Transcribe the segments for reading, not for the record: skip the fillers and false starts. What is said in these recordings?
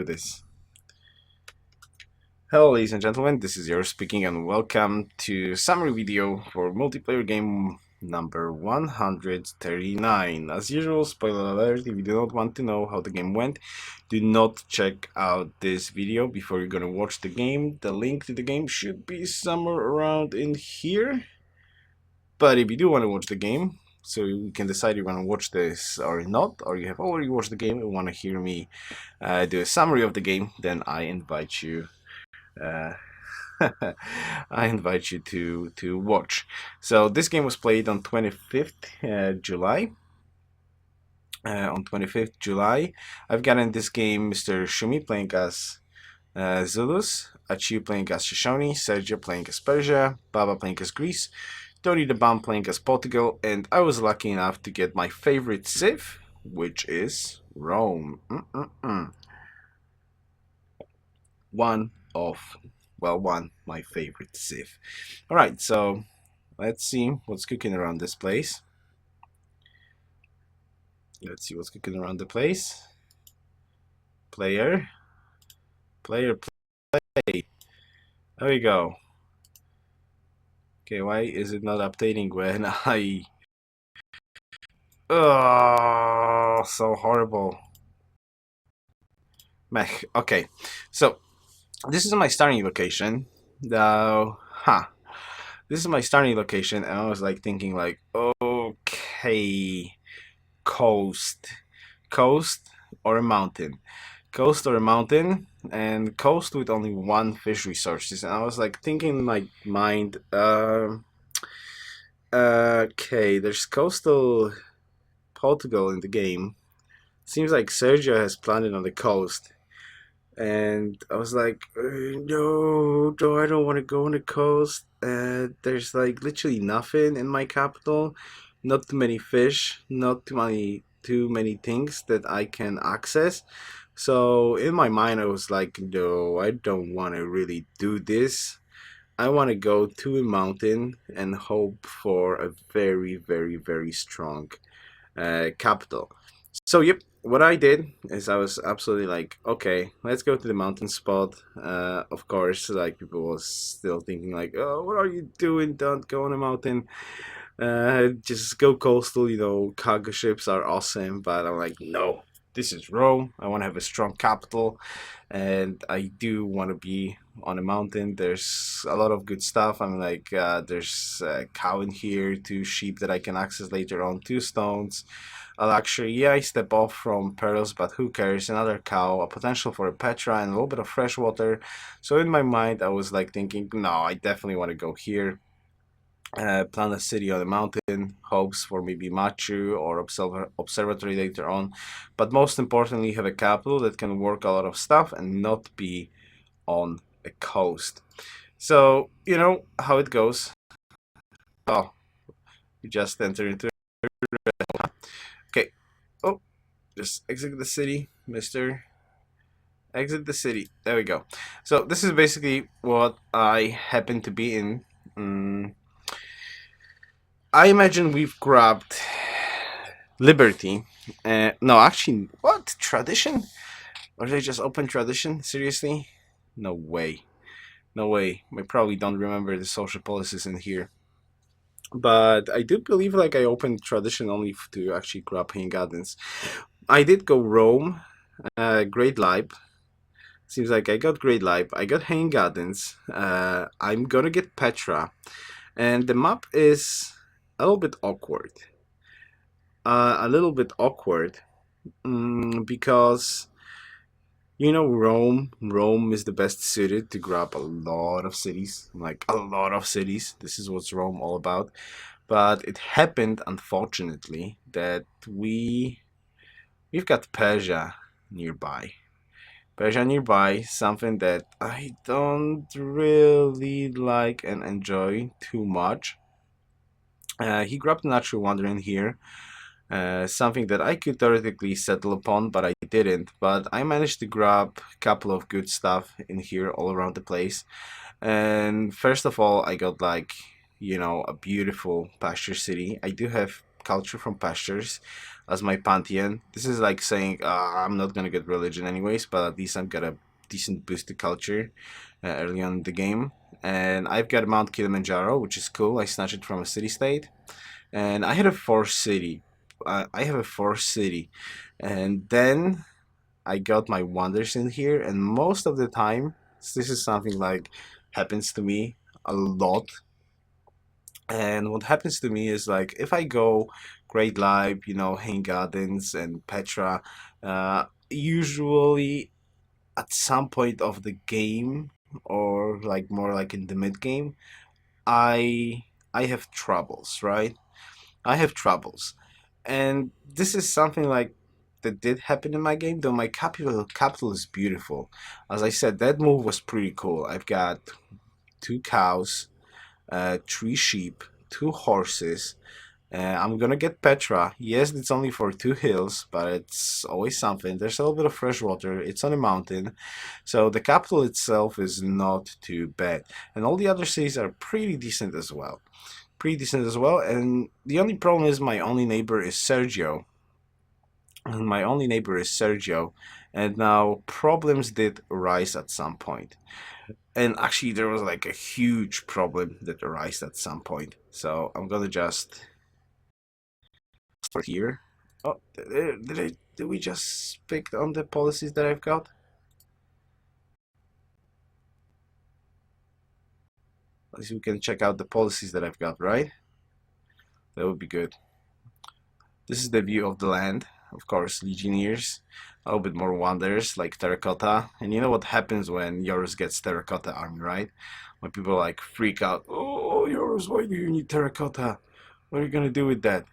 do this. Hello ladies and gentlemen, this is Yoruus speaking and welcome to summary video for multiplayer game number 139. As usual, spoiler alert, if you do not want to know how the game went, do not check out this video before you're gonna watch the game. The link to the game should be somewhere around in here. But if you do want to watch the game, so you can decide you want to watch this or not, or you have already watched the game and want to hear me do a summary of the game, then I invite you I invite you to watch. So this game was played on 25th July. On 25th July, I've got in this game Mr. Shumi playing as Zulus, Achiu playing as Shoshone, Sergio playing as Persia, Baba playing as Greece, Tony the Bomb playing as Portugal, and I was lucky enough to get my favorite civ, which is Rome. One my favorite civ. Alright, so let's see what's cooking around this place. Let's see what's cooking around the place. Player, play. There we go. Okay, why is it not updating when I... Oh, so horrible. Mech. Okay, so this is my starting location. Now, this is my starting location, and I was like thinking like, okay, coast or a mountain. Coast or a mountain, and coast with only one fish resources. And I was like thinking in my mind, okay, there's coastal Portugal in the game. Seems like Sergio has planted on the coast. And I was like, no, I don't want to go on the coast. There's like literally nothing in my capital. Not too many fish, not too many things that I can access. So in my mind, I was like, no, I don't want to really do this. I want to go to a mountain and hope for a very, very, very strong capital. So yep, what I did is I was absolutely like, okay, let's go to the mountain spot. Of course, like people was still thinking like, oh, what are you doing? Don't go on a mountain. Just go coastal. You know, cargo ships are awesome. But I'm like, no, this is Rome. I want to have a strong capital, and I do want to be on a mountain. There's a lot of good stuff. I'm like, there's a cow in here, 2 sheep that I can access later on, 2 stones. A luxury, yeah, I step off from pearls, but who cares? Another cow, a potential for a Petra, and a little bit of fresh water. So in my mind, I was like thinking, no, I definitely want to go here. Plan a city on a mountain, hopes for maybe Machu or observatory later on. But most importantly, have a capital that can work a lot of stuff and not be on a coast. So, you know how it goes. Oh, you just enter into... Okay. Oh, just exit the city, mister. Exit the city. There we go. So this is basically what I happen to be in. I imagine we've grabbed Liberty. No, actually, what? Tradition? Or did I just open Tradition? Seriously? No way. No way. I probably don't remember the social policies in here. But I do believe like I opened Tradition only to actually grab Hanging Gardens. I did go Rome, Great Libe. Seems like I got Great Libe. I got Hanging Gardens. I'm gonna get Petra. And the map is a little bit awkward. Because you know Rome is the best suited to grab a lot of cities, like a lot of cities. This is what's Rome all about. But it happened, unfortunately, that we've got Persia nearby. Something that I don't really like and enjoy too much. He grabbed Natural Wonder in here. Something that I could theoretically settle upon, but I didn't. But I managed to grab a couple of good stuff in here all around the place. And first of all, I got like, you know, a beautiful pasture city. I do have culture from pastures as my pantheon. This is like saying I'm not gonna get religion anyways, but at least I've got a decent boost to culture early on in the game. And I've got Mount Kilimanjaro, which is cool. I snatched it from a city state, and I had a forest city. I have a forest city, and then I got my wonders in here, and most of the time, this is something like happens to me a lot. And what happens to me is like if I go Great Live, Hain Gardens and Petra, usually at some point of the game or like more like in the mid game, I I have troubles, right? I have troubles, and this is something like that did happen in my game. Though my capital is beautiful. As I said, that move was pretty cool. I've got two cows, three sheep, two horses. I'm gonna get Petra. Yes, it's only for two hills, but it's always something. There's a little bit of fresh water. It's on a mountain, so the capital itself is not too bad, and all the other cities are pretty decent as well. Pretty decent as well. And the only problem is my only neighbor is Sergio. And my only neighbor is Sergio. And now problems did arise at some point. And actually, there was like a huge problem that arose at some point. So I'm gonna just start here. Oh, did we just pick on the policies that I've got? At least we can check out the policies that I've got, right? That would be good. This is the view of the land. Of course, Legionnaires, a little bit more wonders like terracotta. And you know what happens when Yoruus gets terracotta army, right? When people like freak out, oh, Yoruus, why do you need terracotta? What are you gonna do with that?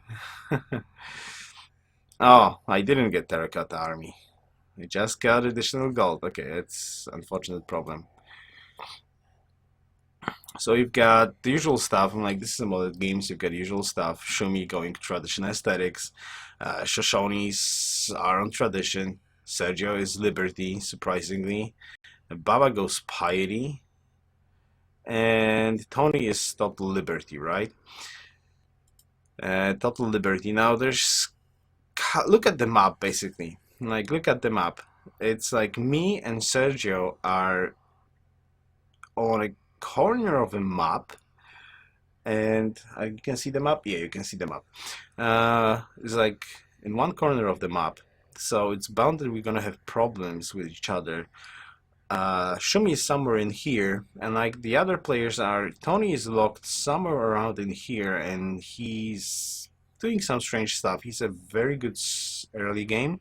Oh, I didn't get terracotta army. I just got additional gold. Okay, it's unfortunate problem. So you've got the usual stuff. I'm like, this is a modded games. You've got usual stuff. Shumi going tradition aesthetics. Shoshonis are on tradition. Sergio is liberty, surprisingly. Baba goes piety. And Tony is total liberty, right? Total liberty. Now look at the map, basically. Like, look at the map. It's like me and Sergio are on a corner of a map, and you can see the map. Yeah, you can see the map. It's like in one corner of the map, so it's bound that we're gonna have problems with each other. Shumi is somewhere in here, and like the other players are, Tony is locked somewhere around in here, and he's doing some strange stuff. He's a very good early game,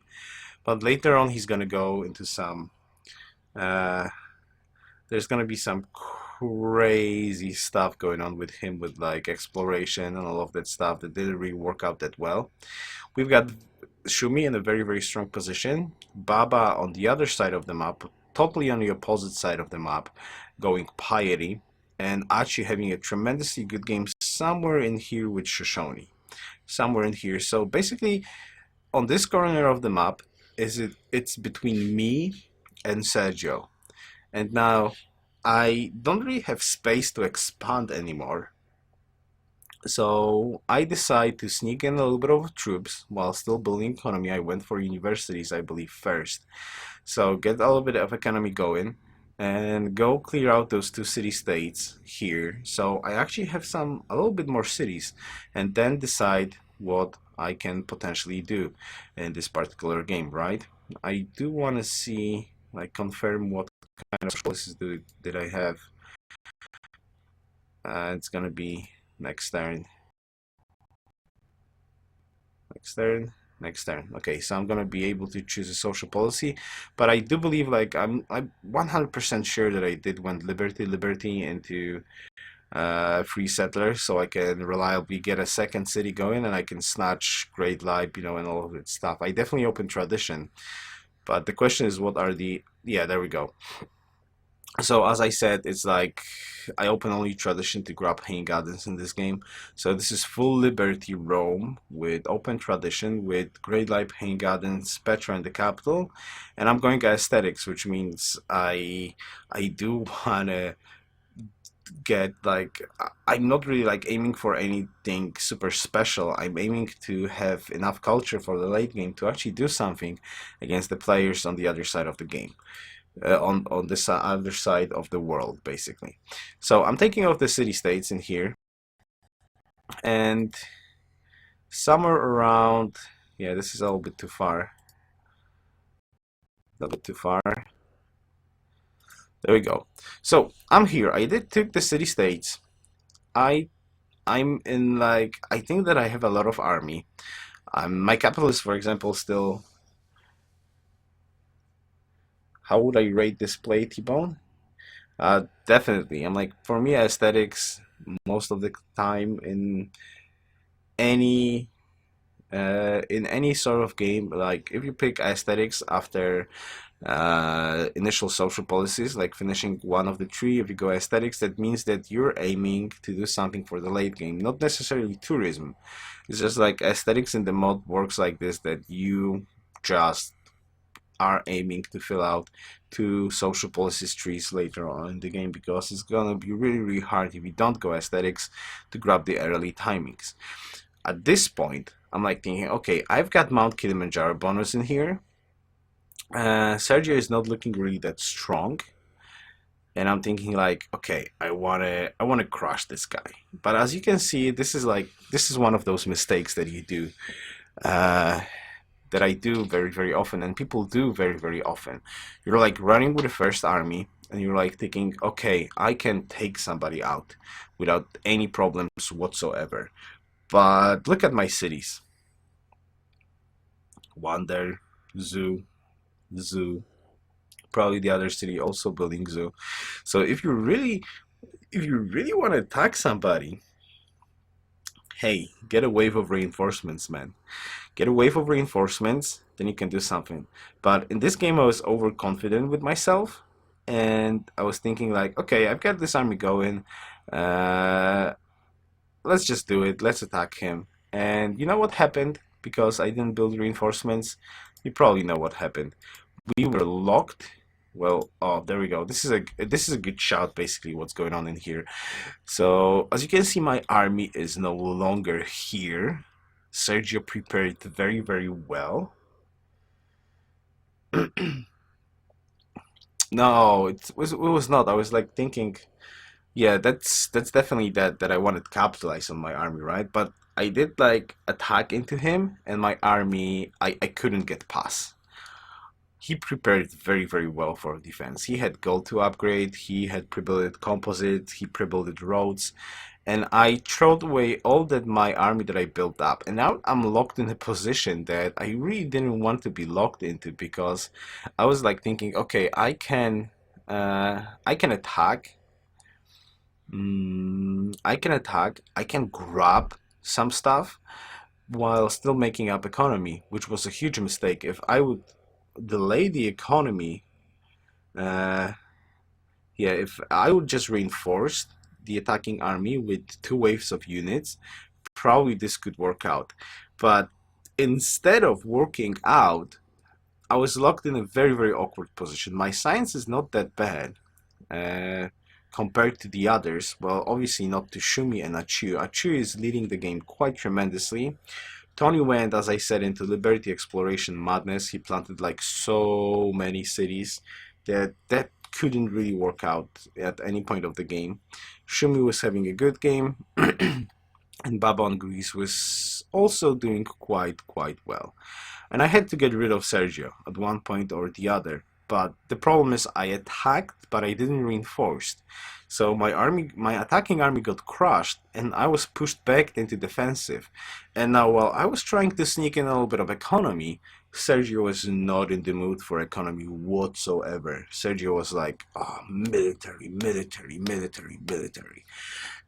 but later on he's gonna go into some. There's gonna be some crazy stuff going on with him with like exploration and all of that stuff that didn't really work out that well. We've got Shumi in a very, very strong position. Baba on the other side of the map, totally on the opposite side of the map, going piety. And Achi having a tremendously good game somewhere in here with Shoshone. Somewhere in here. So basically, on this corner of the map, it's between me and Sergio. And now I don't really have space to expand anymore. So I decide to sneak in a little bit of troops while still building economy. I went for universities, I believe, first. So get a little bit of economy going and go clear out those two city states here. So I actually have a little bit more cities, and then decide what I can potentially do in this particular game, right? I do want to see, like, confirm what kind of choices did I have. It's gonna be next turn. Next turn. Next turn. Okay, so I'm gonna be able to choose a social policy, but I do believe, like, I'm 100% sure that I did want liberty into free settler, so I can reliably get a second city going, and I can snatch Great Life, and all of that stuff. I definitely open tradition, but the question is, what are the? Yeah, there we go. So as I said, it's like I open only tradition to grab Hain Gardens in this game. So this is full Liberty Rome with open tradition with Great Life, Hain Gardens, Petra in the capital, and I'm going aesthetics, which means I do wanna get like I'm not really like aiming for anything super special. I'm aiming to have enough culture for the late game to actually do something against the players on the other side of the game, on the other side of the world, basically. So I'm taking off the city states in here, and somewhere around, yeah, this is a little bit too far. A little bit too far. There we go. So I'm here. I did took the city states. I'm in like I think that I have a lot of army. My capital is, for example, still. How would I rate this play, T-Bone? Definitely. I'm like, for me, aesthetics most of the time any in any sort of game, like if you pick aesthetics after initial social policies, like finishing one of the three, if you go aesthetics, that means that you're aiming to do something for the late game, not necessarily tourism. It's just like aesthetics in the mod works like this, that you just are aiming to fill out two social policies trees later on in the game, because it's gonna be really, really hard if you don't go aesthetics to grab the early timings. At this point, I'm like thinking, okay, I've got Mount Kilimanjaro bonus in here. Sergio is not looking really that strong, and I'm thinking like, okay, I wanna crush this guy. But as you can see, this is one of those mistakes that you do. Uh, that I do very, very often, and people do very, very often. You're like running with the first army, and you're like thinking, okay, I can take somebody out without any problems whatsoever. But look at my cities. Wander, Zoo, Zoo. Probably the other city also building Zoo. So if you really want to attack somebody, hey, get a wave of reinforcements, man. Get a wave of reinforcements, then you can do something. But in this game, I was overconfident with myself, and I was thinking like, okay, I've got this army going. Uh, let's just do it. Let's attack him. And you know what happened? Because I didn't build reinforcements, you probably know what happened. We were locked. Well, oh, there we go. This is a good shout, basically, what's going on in here. So, as you can see, my army is no longer here. Sergio prepared very, very well. No, it was not. I was like thinking, yeah, that's definitely that I wanted to capitalize on my army, right? But I did like attack into him, and my army, I couldn't get past. He prepared very, very well for defense. He had gold to upgrade, he had pre-built composite, he pre-built roads, and I threw away all that my army that I built up. And now I'm locked in a position that I really didn't want to be locked into, because I was like thinking, okay, I can attack. I can attack. I can grab some stuff while still making up economy, which was a huge mistake. If I would delay the economy, uh, yeah, if I would just reinforce the attacking army with two waves of units, probably this could work out. But instead of working out, I was locked in a very, very awkward position. My science is not that bad uh, compared to the others. Well, obviously not to Shumi and Achu. Achu is leading the game quite tremendously. Tony went, as I said, into Liberty Exploration madness. He planted like so many cities that couldn't really work out at any point of the game. Shumi was having a good game, and Baba on Greece was also doing quite well. And I had to get rid of Sergio at one point or the other. But the problem is I attacked, but I didn't reinforce. So my attacking army got crushed, and I was pushed back into defensive. And now, while I was trying to sneak in a little bit of economy, Sergio was not in the mood for economy whatsoever. Sergio was like, oh, military, military, military, military.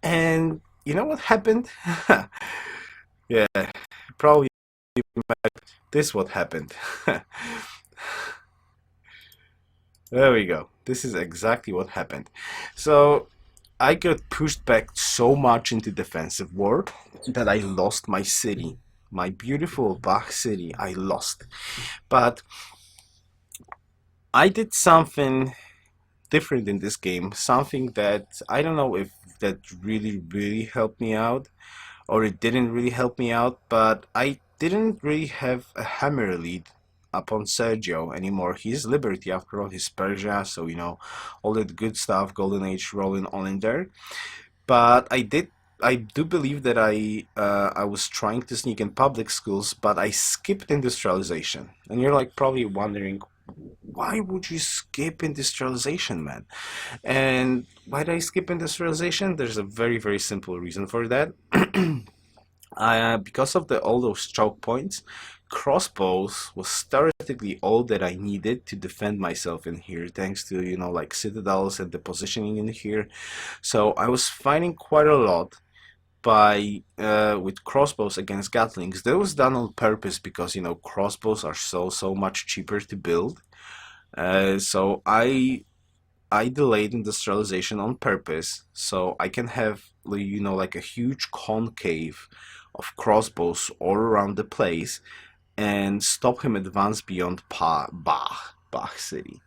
And you know what happened? Yeah, probably this what happened. There we go. This is exactly what happened. So I got pushed back so much into defensive war that I lost my city. My beautiful Bach city, I lost. But I did something different in this game, something that I don't know if that really helped me out or it didn't really help me out, but I didn't really have a hammer lead upon Sergio anymore. He's Liberty after all, he's Persia, so all that good stuff, Golden Age rolling on in there. But I do believe that I was trying to sneak in public schools, but I skipped industrialization. And you're like probably wondering, why would you skip industrialization, man? And why did I skip industrialization? There's a very simple reason for that. Because of all those choke points, crossbows was theoretically all that I needed to defend myself in here, thanks to, like citadels and the positioning in here. So I was fighting quite a lot by with crossbows against gatlings. That was done on purpose because, crossbows are so much cheaper to build. So I delayed industrialization on purpose so I can have, like a huge concave of crossbows all around the place and stop him advance beyond Bach City.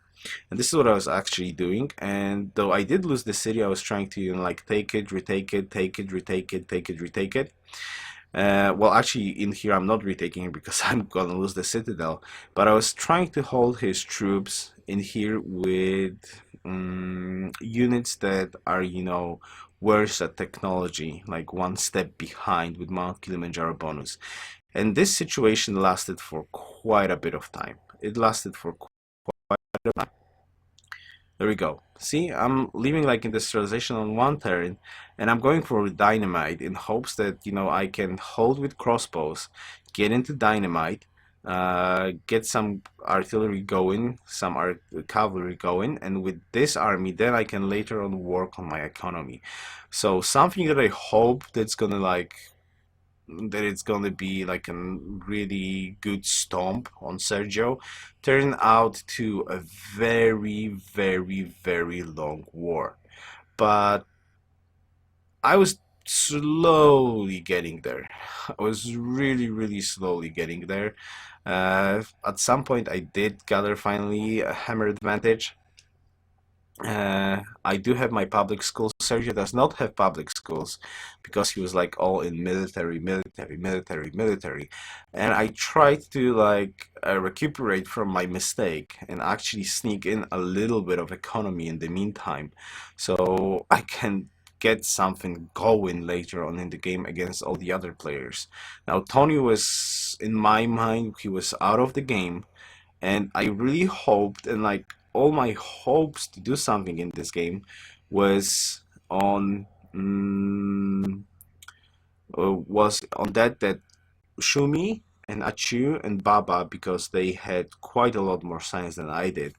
And this is what I was actually doing. And though I did lose the city, I was trying to, like take it, retake it, take it, retake it, take it, retake it. Well, actually, in here I'm not retaking it because I'm gonna lose the citadel. But I was trying to hold his troops in here with units that are, worse at technology, like one step behind with Mount Kilimanjaro bonus. And this situation lasted for quite a bit of time. It lasted for quite a bit of time. There we go. See, I'm leaving like industrialization on one turn, and I'm going for dynamite in hopes that, I can hold with crossbows, get into dynamite, get some artillery going, some cavalry going, and with this army, then I can later on work on my economy. So something that I hope that it's gonna be like a really good stomp on Sergio, turned out to a very long war. But I was slowly getting there. I was really slowly getting there. At some point, I did gather finally a hammer advantage. I do have my public schools. Sergio does not have public schools because he was like all in military. And I tried to like recuperate from my mistake and actually sneak in a little bit of economy in the meantime, so I can get something going later on in the game against all the other players. Now, Tony was, in my mind, he was out of the game, and I really hoped, and like all my hopes to do something in this game was on that Shumi and Achu and Baba, because they had quite a lot more science than I did,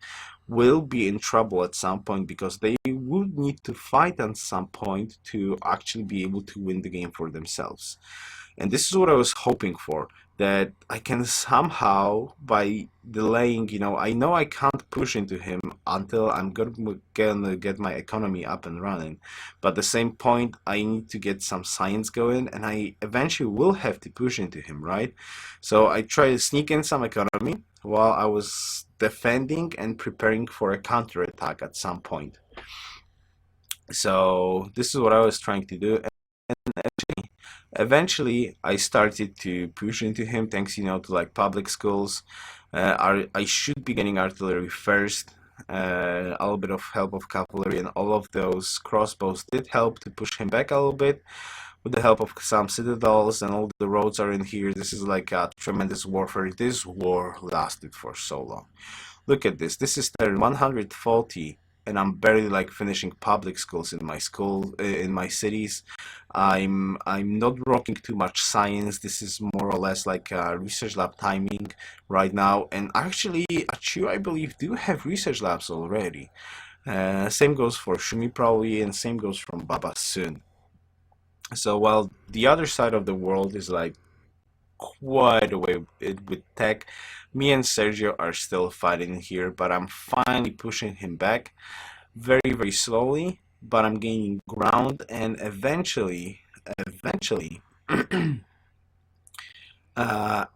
will be in trouble at some point because they would need to fight at some point to actually be able to win the game for themselves. And this is what I was hoping for, that I can somehow, by delaying, I know I can't push into him until I'm gonna get my economy up and running. But at the same point, I need to get some science going, and I eventually will have to push into him, right? So I try to sneak in some economy while I was defending and preparing for a counterattack at some point. So this is what I was trying to do. Eventually, I started to push into him thanks, to like public schools. I should be getting artillery first. A little bit of help of cavalry and all of those crossbows did help to push him back a little bit with the help of some citadels, and all the roads are in here. This is like a tremendous warfare. This war lasted for so long. Look at this. This is turn 140, and I'm barely like finishing public schools in my in my cities. I'm not rocking too much science. This is more or less like a research lab timing right now. And actually, Achu, I believe, do have research labs already. Same goes for Shumi probably, and same goes from Baba soon. So while the other side of the world is like quite away with tech, me and Sergio are still fighting here, but I'm finally pushing him back very slowly, but I'm gaining ground, and eventually uh,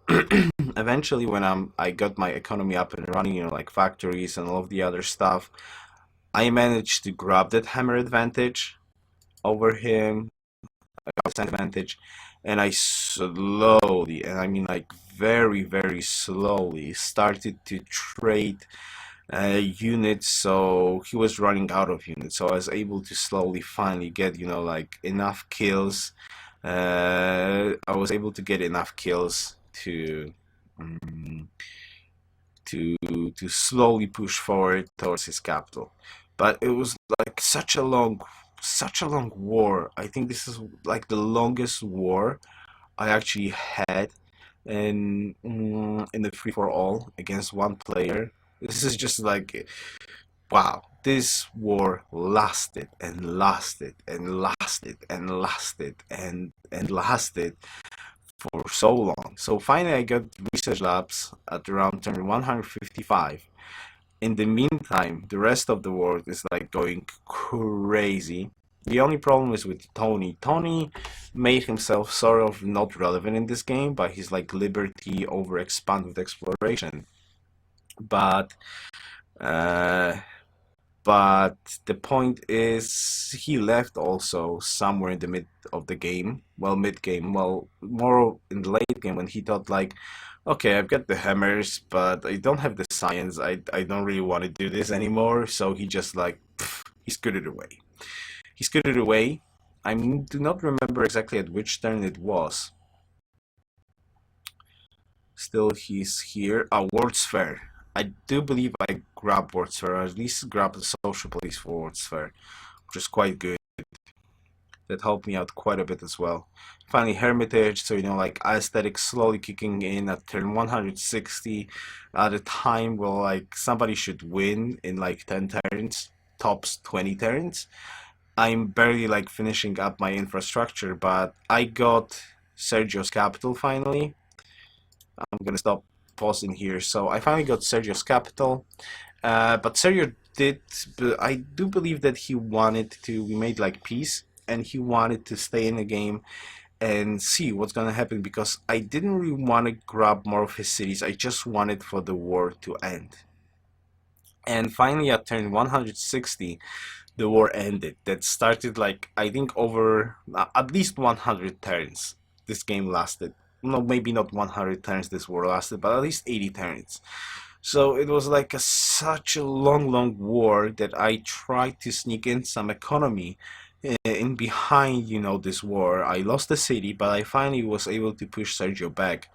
eventually when I got my economy up and running, like factories and all of the other stuff, I managed to grab that hammer advantage over him, advantage, and I slowly, and I mean like very, very slowly, started to trade units. So he was running out of units, so I was able to slowly finally get, like enough kills. I was able to get enough kills um, to slowly push forward towards his capital. But it was like such a long war. I think this is like the longest war I actually had in the free for all against one player. This is just like, wow, this war lasted and lasted and lasted and lasted and lasted for so long. So finally I got research labs at around turn 155. In the meantime, the rest of the world is like going crazy. The only problem is with Tony. Tony made himself sort of not relevant in this game by his like liberty over expanded exploration. But uh, but the point is he left also somewhere in the mid of the game, well, mid game, well, more in the late game, when he thought like, okay, I've got the hammers but I don't have the science, I don't really want to do this anymore. So he just like he scooted away. I do not remember exactly at which turn it was. Still, he's here. World's Fair. I do believe I grabbed World's Fair, or at least grabbed the social police for World's Fair, which is quite good. That helped me out quite a bit as well. Finally, Hermitage, so like aesthetics slowly kicking in at turn 160 at a time where like somebody should win in like 10 turns, tops 20 turns. I'm barely like finishing up my infrastructure, but I got Sergio's capital finally. I'm gonna stop pausing here. So I finally got Sergio's capital, but Sergio did. I do believe that he wanted to. We made like peace, and he wanted to stay in the game and see what's gonna happen, because I didn't really want to grab more of his cities. I just wanted for the war to end. And finally, at turn 160, the war ended. That started like I think over at least 100 turns. This game lasted. No, maybe not 100 turns this war lasted, but at least 80 turns. So it was like such a long war that I tried to sneak in some economy in behind, this war. I lost the city, but I finally was able to push Sergio back,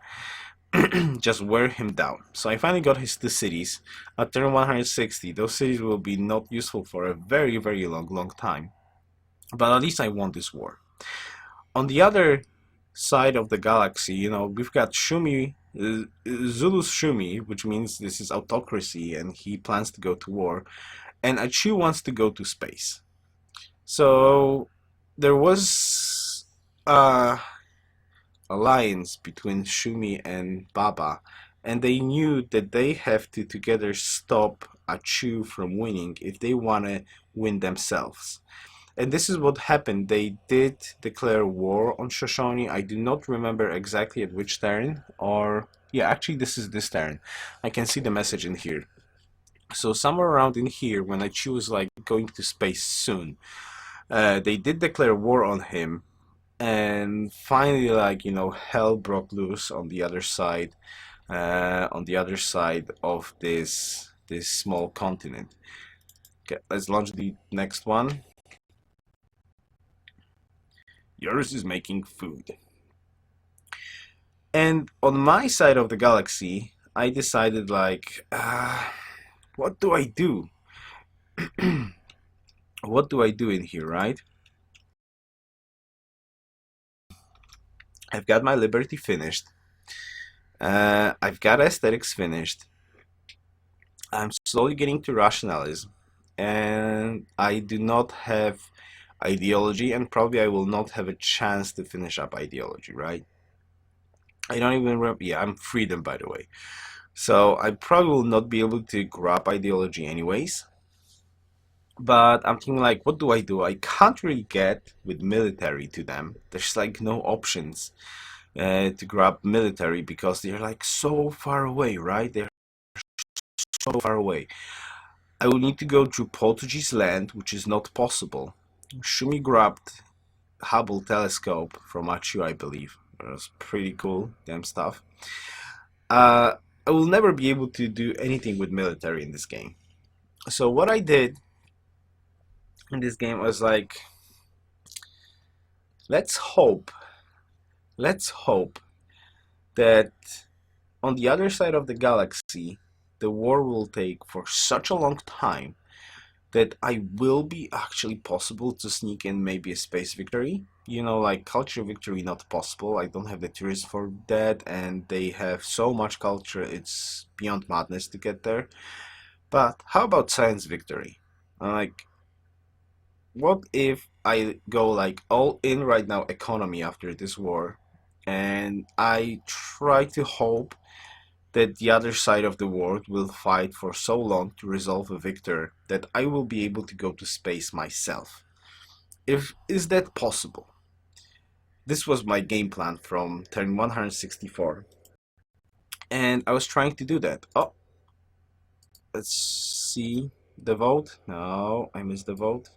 just wear him down. So I finally got his two cities at turn 160. Those cities will be not useful for a very, very long time. But at least I won this war. On the other side of the galaxy, we've got Shumi, Zulu's Shumi, which means this is autocracy, and he plans to go to war, and Achu wants to go to space. So there was alliance between Shumi and Baba, and they knew that they have to together stop Achu from winning if they want to win themselves. And this is what happened. They did declare war on Shoshone. I do not remember exactly at which turn, or yeah, actually this is this turn. I can see the message in here. So somewhere around in here, when I choose like going to space soon, they did declare war on him, and finally, like hell broke loose on the other side, of this small continent. Okay, let's launch the next one. Yours is making food. And on my side of the galaxy, I decided like, what do I do? What do I do in here, right? I've got my liberty finished. I've got aesthetics finished. I'm slowly getting to rationalism, and I do not have ideology, and probably I will not have a chance to finish up ideology, right? I don't even remember. Yeah, I'm freedom, by the way. So I probably will not be able to grab ideology anyways. But I'm thinking like, what do? I can't really get with military to them. There's like no options to grab military because they're like so far away, right? They're so far away. I will need to go through Portuguese land, which is not possible. Shumi grabbed Hubble telescope from Achu, I believe. It was pretty cool, damn stuff. Uh, I will never be able to do anything with military in this game. So what I did in this game was like, let's hope, let's hope that on the other side of the galaxy, the war will take for such a long time that I will be actually possible to sneak in maybe a space victory. You know, like culture victory not possible. I don't have the tourists for that, and they have so much culture, it's beyond madness to get there. But how about science victory? Like, what if I go like all in right now economy after this war, and I try to hope that the other side of the world will fight for so long to resolve a victor that I will be able to go to space myself. If is that possible? This was my game plan from turn 164, and I was trying to do that. Oh, let's see the vote. No, I missed the vote.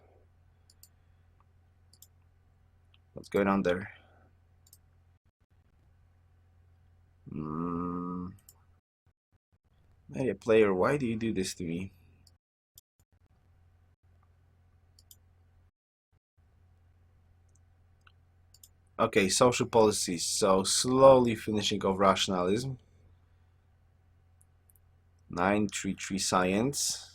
What's going on there? Mm, hey, player, why do you do this to me? Okay, social policies. So slowly finishing off rationalism. 933 science.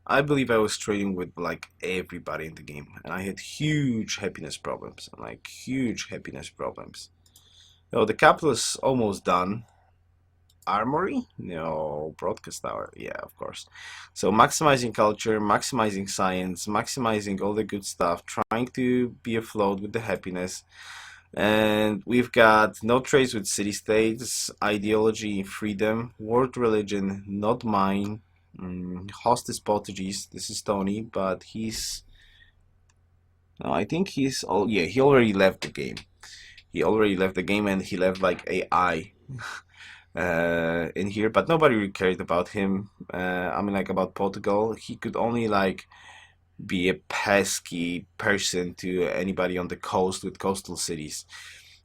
I believe I was trading with like everybody in the game, and I had huge happiness problems. Like huge happiness problems. So the capital is almost done. Armory? No, broadcast tower. Yeah, of course. So maximizing culture, maximizing science, maximizing all the good stuff, trying to be afloat with the happiness. And we've got no trades with city-states, ideology, freedom, world religion, not mine. Host is Portuguese. This is Tony, but he's. No, I think he's. Oh, yeah, he already left the game. He already left the game, and he left like AI in here, but nobody really cared about him. I mean, like about Portugal, he could only like be a pesky person to anybody on the coast with coastal cities.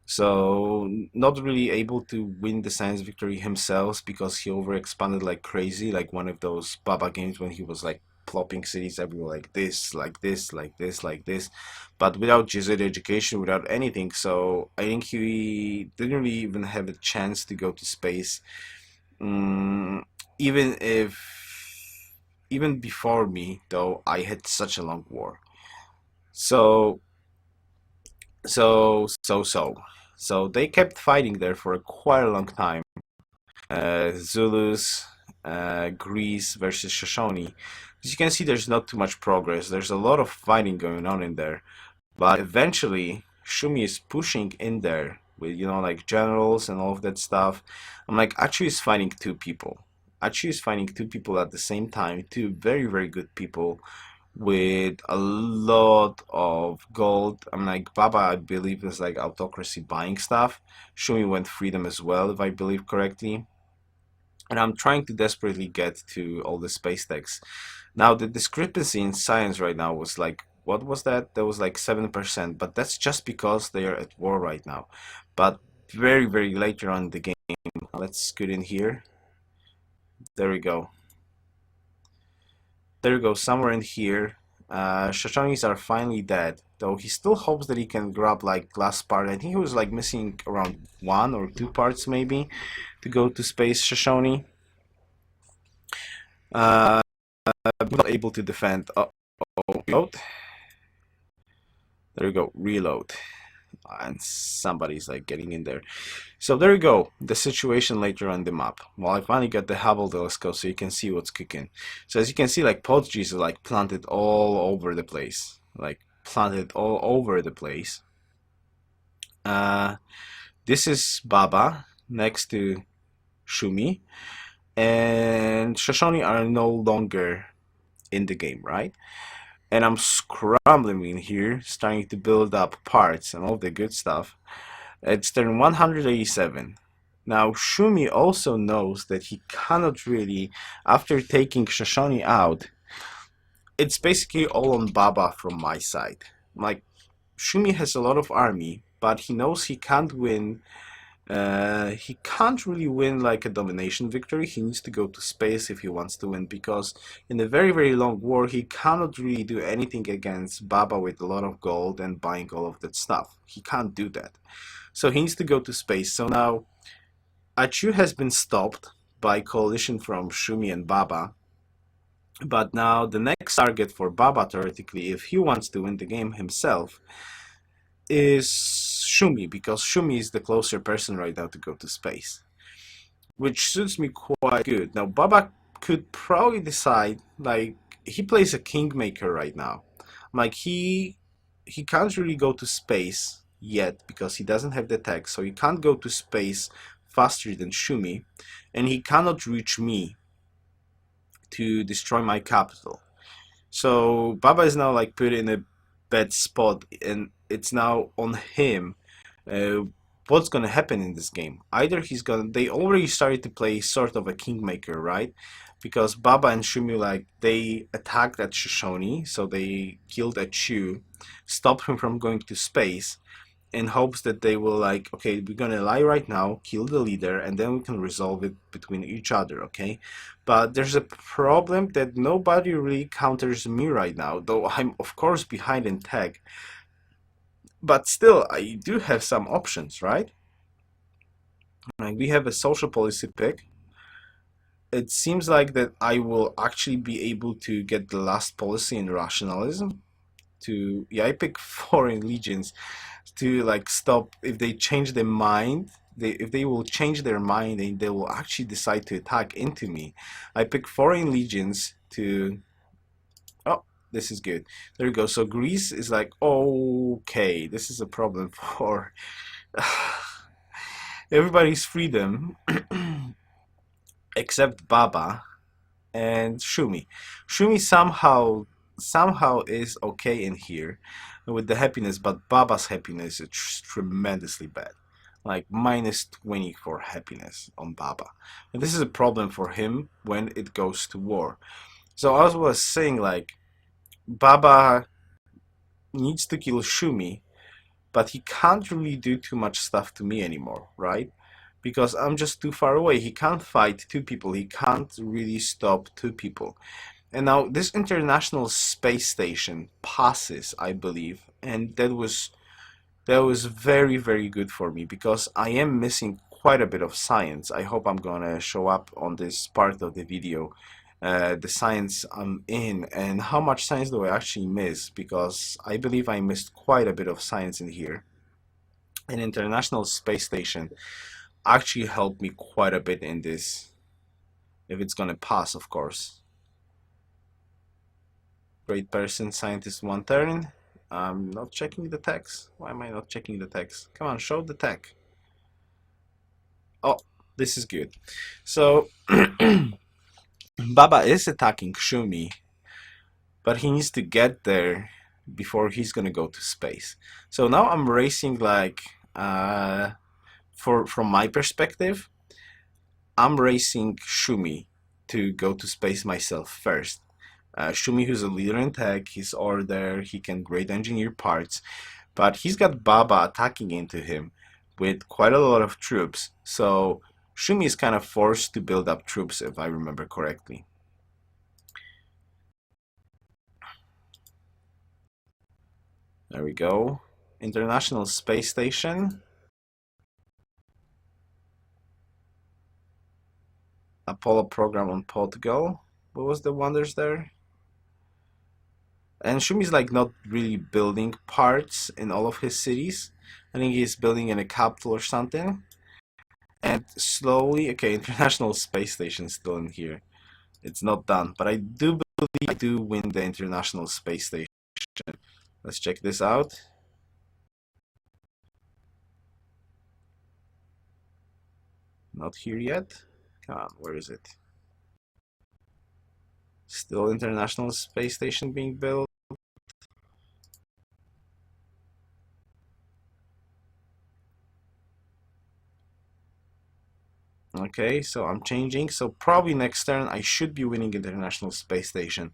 So not really able to win the science victory himself because he overexpanded like crazy, like one of those Baba games when he was like plopping cities everywhere like this, like this, like this, like this, but without Jesuit education, without anything. So I think he didn't really even have a chance to go to space. Mm, even if, even before me, though, I had such a long war. So so they kept fighting there for quite a long time. Zulus, Greece versus Shoshone. As you can see, there's not too much progress. There's a lot of fighting going on in there, but eventually Shumi is pushing in there with like generals and all of that stuff. I'm like, Achu is fighting two people. Achu is fighting two people at the same time, two very very good people with a lot of gold. I'm like, Baba, I believe is like autocracy buying stuff. Shumi went freedom as well, if I believe correctly. And I'm trying to desperately get to all the space techs. Now, the discrepancy in science right now was like, what was that? That was like 7%, but that's just because they are at war right now. But very, very later on in the game, let's scoot in here. There we go. There we go, somewhere in here. Shoshonis are finally dead, though he still hopes that he can grab like glass part. I think he was like missing around one or two parts maybe to go to space Shoshone. Uh, not able to defend. Oh, reload. There we go, reload. And somebody's like getting in there. So there you go, the situation later on the map. Well, I finally got the Hubble telescope so you can see what's cooking. So as you can see, like Portuguese are like planted all over the place. Like planted all over the place. Uh, this is Baba next to Shumi. And Shoshone are no longer in the game, right? And I'm scrambling in here, starting to build up parts and all the good stuff. It's turn 187. Now, Shumi also knows that he cannot really, after taking Shoshone out, it's basically all on Baba from my side. Like, Shumi has a lot of army, but he knows he can't win. He can't really win like a domination victory. He needs to go to space if he wants to win, because in a very, very long war, he cannot really do anything against Baba with a lot of gold and buying all of that stuff. He can't do that. So he needs to go to space. So now, Achu has been stopped by coalition from Shumi and Baba. But now the next target for Baba, theoretically, if he wants to win the game himself, is Shumi, because Shumi is the closer person right now to go to space, which suits me quite good. Now, Baba could probably decide, like, he plays a Kingmaker right now. Like, he can't really go to space yet because he doesn't have the tech, so he can't go to space faster than Shumi, and he cannot reach me to destroy my capital. So Baba is now like put in a bad spot, and it's now on him. Uh, what's gonna happen in this game? Either he's gonna. They already started to play sort of a kingmaker, right? Because Baba and Shumi, like, they attacked at Shoshone, so they killed Achu, stopped him from going to space, in hopes that they will, like, okay, we're gonna lie right now, kill the leader, and then we can resolve it between each other, okay? But there's a problem that nobody really counters me right now, though I'm of course behind in tech. But still, I do have some options, right? Like, we have a social policy pick. It seems like that I will actually be able to get the last policy in rationalism. To, yeah, I pick foreign legions to, like, stop if they change their mind. If they will change their mind and they will actually decide to attack into me. I pick foreign legions to. Oh, this is good. There we go. So Greece is like, okay, this is a problem for everybody's freedom except Baba and Shumi. Shumi somehow is okay in here with the happiness, but Baba's happiness is tremendously bad. Like -20 for happiness on Baba. And this is a problem for him when it goes to war. So I was saying, like, Baba needs to kill Shumi, but he can't really do too much stuff to me anymore, right? Because I'm just too far away. He can't fight two people. He can't really stop two people. And now this International Space Station passes, I believe, and that was very, very good for me because I am missing quite a bit of science. I hope I'm gonna show up on this part of the video, the science I'm in, and how much science do I actually miss, because I believe I missed quite a bit of science in here. An International Space Station actually helped me quite a bit in this, if it's gonna pass, of course. Great person, scientist, one turn. I'm not checking the text. Why am I not checking the text? Come on, show the tech. Oh, this is good. So, Baba is attacking Shumi, but he needs to get there before he's gonna go to space. So now I'm racing, like, from my perspective, I'm racing Shumi to go to space myself first. Shumi, who's a leader in tech, he's over there, he can great engineer parts, but he's got Baba attacking into him with quite a lot of troops, so Shumi is kind of forced to build up troops, if I remember correctly. There we go. International Space Station. Apollo program on Portugal. What was the wonders there? And Shumi's, like, not really building parts in all of his cities. I think he's building in a capital or something. And slowly, okay, International Space Station is still in here. It's not done, but I do believe I do win the International Space Station. Let's check this out. Not here yet. Come on, where is it? Still International Space Station being built. Okay, so I'm changing. So probably next turn I should be winning International Space Station.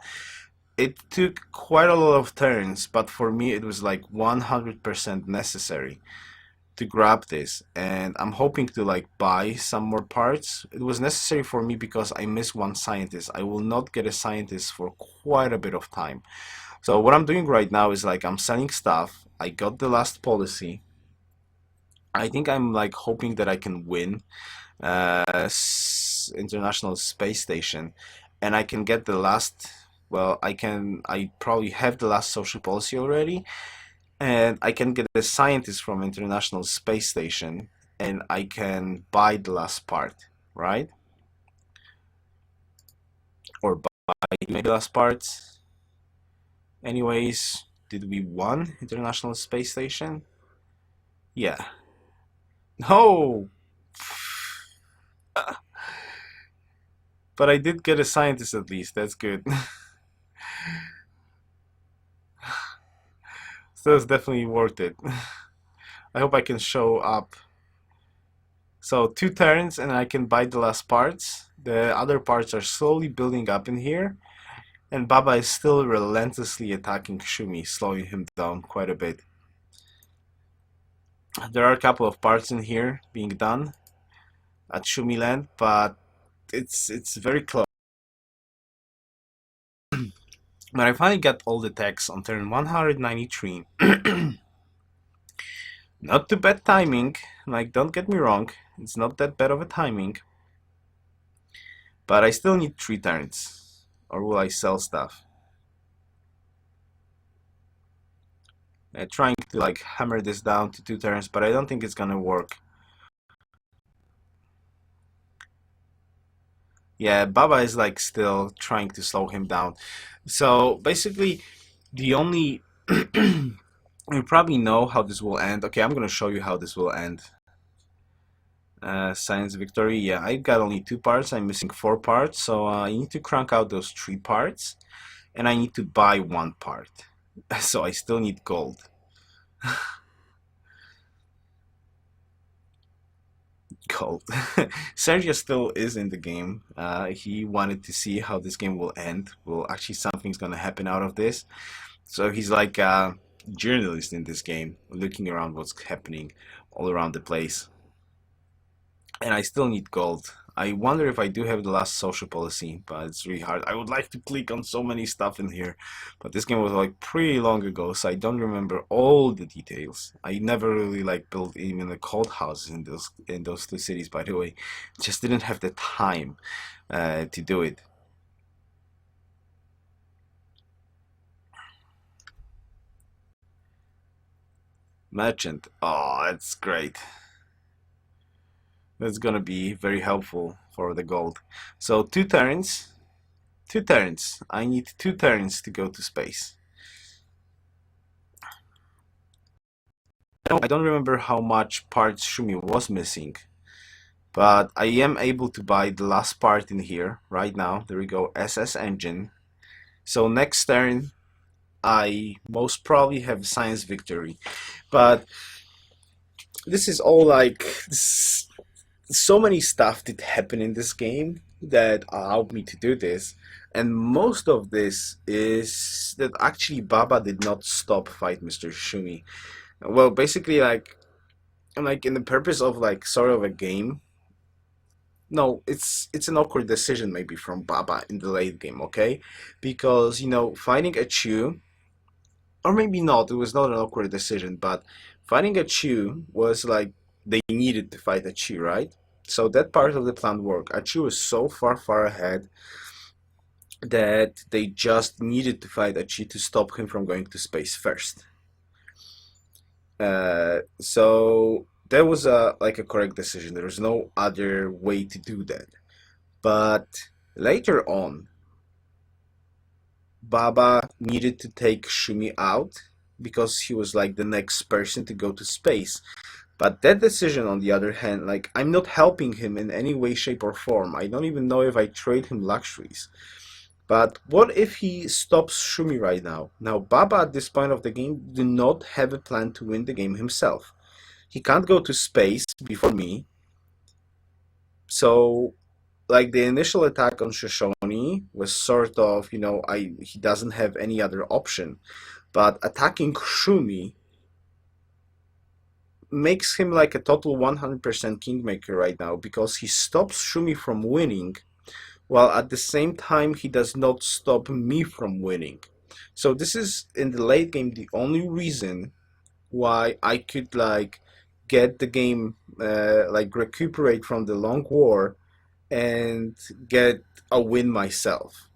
It took quite a lot of turns, but for me it was like 100% necessary to grab this, and I'm hoping to like buy some more parts. It was necessary for me because I missed one scientist. I will not get a scientist for quite a bit of time. So what I'm doing right now is like I'm selling stuff. I got the last policy. I think I'm like hoping that I can win International Space Station, and I can get the last. Well, I probably have the last social policy already, and I can get a scientist from International Space Station, and I can buy the last part, right? Or buy maybe the last parts. Anyways, did we won International Space Station? Yeah. No! But I did get a scientist at least, that's good. So it's definitely worth it. I hope I can show up. So 2 turns and I can buy the last parts. The other parts are slowly building up in here. And Baba is still relentlessly attacking Shumi, slowing him down quite a bit. There are a couple of parts in here being done at Shumi Land, but it's very close. But I finally got all the techs on turn 193. Not too bad timing, like don't get me wrong, it's not that bad of a timing. But I still need 3 turns. Or will I sell stuff? Trying to like hammer this down to 2 turns, but I don't think it's gonna work. Yeah, Baba is like still trying to slow him down. So basically, the only you probably know how this will end. Okay, I'm gonna show you how this will end. Science victory. Yeah, I got only 2 parts. I'm missing 4 parts, so I need to crank out those 3 parts, and I need to buy 1 part. So I still need gold. Gold. Sergio still is in the game. He wanted to see how this game will end. Well, actually, something's gonna happen out of this. So he's like a journalist in this game, looking around what's happening all around the place. And I still need gold. I wonder if I do have the last social policy, but it's really hard. I would like to click on so many stuff in here, but this game was like pretty long ago, so I don't remember all the details. I never really like built even a cold house in those 2 cities, by the way. Just didn't have the time to do it. Merchant. Oh, that's great. That's gonna be very helpful for the gold. So 2 turns. 2 turns. I need 2 turns to go to space. I don't remember how much parts Shumi was missing, but I am able to buy the last part in here right now. There we go, SS engine. So next turn, I most probably have science victory, but this is all like so many stuff did happen in this game that allowed me to do this, and most of this is that actually Baba did not stop fight Mr. Shumi. Well, basically, like in the purpose of like sort of a game. No, it's an awkward decision maybe from Baba in the late game, okay? Because fighting a Chew, or maybe not. It was not an awkward decision, but fighting a Chew was like they needed to fight a Chew, right? So that part of the plan worked. Achu was so far ahead that they just needed to fight Achi to stop him from going to space first. So that was like a correct decision. There was no other way to do that. But later on, Baba needed to take Shumi out because he was like the next person to go to space. But that decision, on the other hand, like I'm not helping him in any way, shape, or form. I don't even know if I trade him luxuries. But what if he stops Shumi right now? Now, Baba at this point of the game do not have a plan to win the game himself. He can't go to space before me, So like the initial attack on Shoshone was sort of, you know, he doesn't have any other option. But attacking Shumi makes him like a total 100% kingmaker right now because he stops Shumi from winning, while at the same time he does not stop me from winning. So this is in the late game the only reason why I could like get the game like recuperate from the long war and get a win myself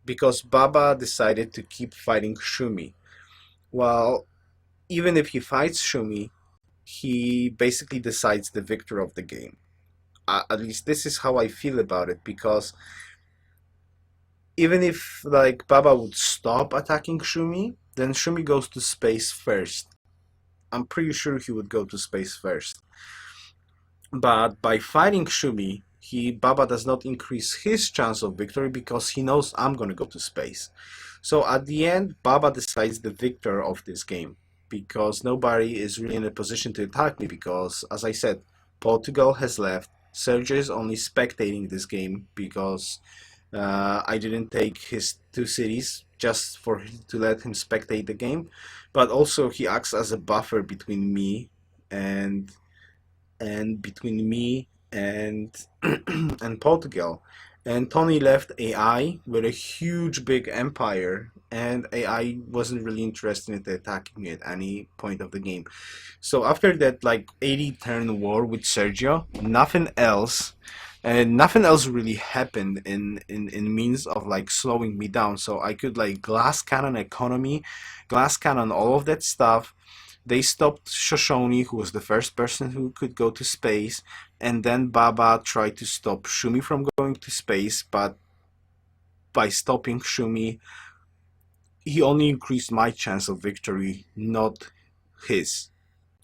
because Baba decided to keep fighting Shumi. Well, even if he fights Shumi, he basically decides the victor of the game. At least this is how I feel about it because even if like Baba would stop attacking Shumi, then Shumi goes to space first. I'm pretty sure he would go to space first. But by fighting Shumi, Baba does not increase his chance of victory because he knows I'm gonna go to space. So at the end, Baba decides the victor of this game because nobody is really in a position to attack me because, as I said, Portugal has left. Sergio is only spectating this game because I didn't take his two cities just to let him spectate the game, but also he acts as a buffer between me and between me and and Portugal. And Tony left AI with a huge big empire, and AI wasn't really interested in attacking me at any point of the game. So after that, like 80 turn war with Sergio, nothing else really happened in means of like slowing me down. So I could like glass cannon economy, glass cannon all of that stuff. They stopped Shoshone, who was the first person who could go to space, and then Baba tried to stop Shumi from going to space, but by stopping Shumi, he only increased my chance of victory, not his.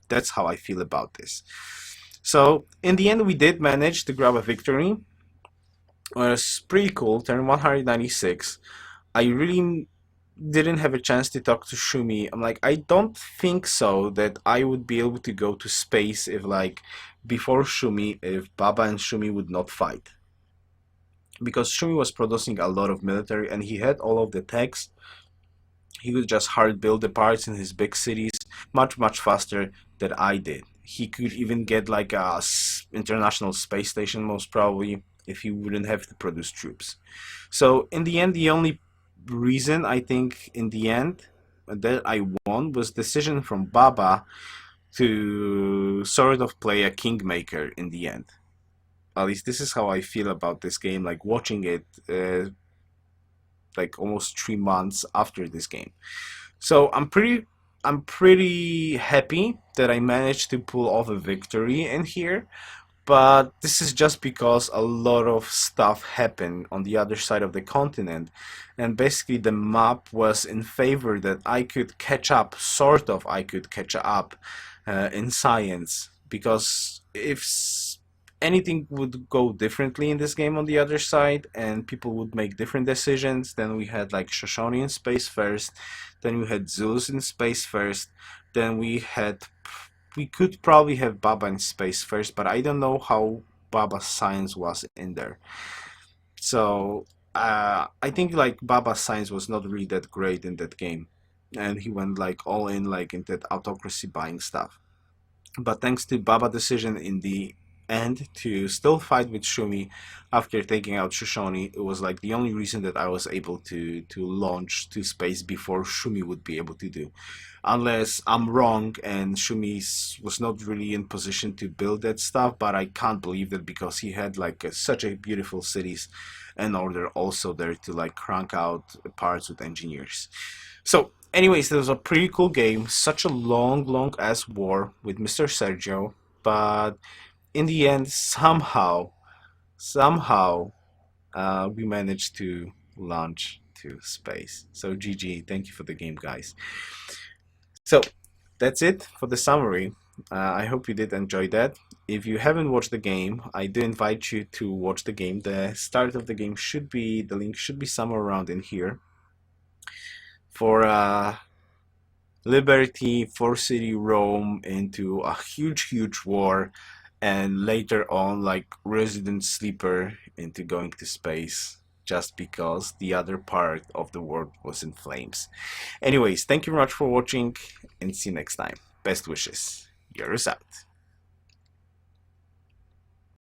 That's how I feel about this. So, in the end, we did manage to grab a victory. It was pretty cool, turn 196. I really didn't have a chance to talk to Shumi. I'm like, I don't think so that I would be able to go to space if like before Shumi, if Baba and Shumi would not fight. Because Shumi was producing a lot of military and he had all of the techs. He could just hard build the parts in his big cities much faster than I did. He could even get like a international space station most probably if he wouldn't have to produce troops. So in the end, the only reason I think in the end that I won was decision from Baba to sort of play a kingmaker in the end. At least this is how I feel about this game. Like watching it, like almost 3 months after this game. So I'm pretty happy that I managed to pull off a victory in here. But this is just because a lot of stuff happened on the other side of the continent, and basically the map was in favor that I could catch up, sort of I could catch up in science, because if anything would go differently in this game on the other side and people would make different decisions, then we had like Shoshone in space first, then we had Zeus in space first, then we could probably have Baba in space first, but I don't know how Baba's science was in there. So I think like Baba's science was not really that great in that game, and he went like all in like in that autocracy buying stuff. But thanks to Baba decision in the end to still fight with Shumi after taking out Shoshone, it was like the only reason that I was able to launch to space before Shumi would be able to do. Unless I'm wrong and Shumi was not really in position to build that stuff, but I can't believe that because he had like such a beautiful cities in order also there to like crank out parts with engineers. So, anyways, it was a pretty cool game. Such a long ass war with Mr. Sergio, but in the end, somehow, we managed to launch to space. So, GG. Thank you for the game, guys. So, that's it for the summary. I hope you did enjoy that. If you haven't watched the game, I do invite you to watch the game. The start of the game the link should be somewhere around in here. For Liberty, Four City Rome into a huge war, and later on like Resident Sleeper into going to space just because the other part of the world was in flames. Anyways, thank you very much for watching and see you next time. Best wishes. Yoruus out.